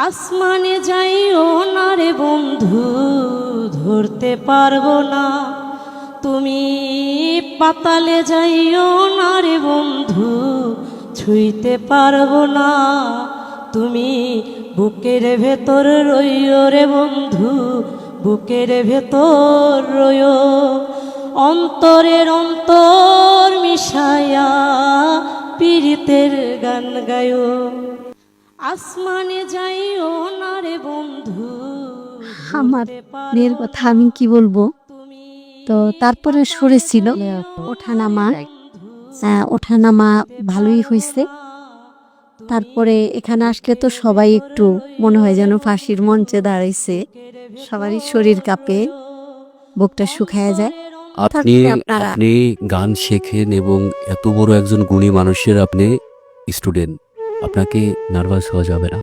আসমানে যাইও না রে বন্ধু, ধরতে পারবো না। তুমি পাতালে যাইও না রে বন্ধু, ছুঁইতে পারবো না। তুমি বুকের ভেতর রইও রে বন্ধু, বুকের ভেতর রইও। অন্তরের অন্তর মিশায়া পীড়িতের গান গায়ো। আসমানে যাইও না রে বন্ধু, আমার মেয়ের কথা আমি কি বলবো। তো তারপরে সরেছিল ওঠানামা, ওঠানামা ভালোই হয়েছে। তারপরে এখানে আসলে তো সবাই একটু মনে হয় যেন ফাঁসির মঞ্চে দাঁড়াইছে, সবারই শরীর কাঁপে, বুকটা শুকায় যায়। আপনি তারপরে আপনারা আপনি গান শেখেন এবং এত বড় একজন গুণী মানুষের আপনি স্টুডেন্ট, আপনাকে নার্ভাস হওয়া যাবে না।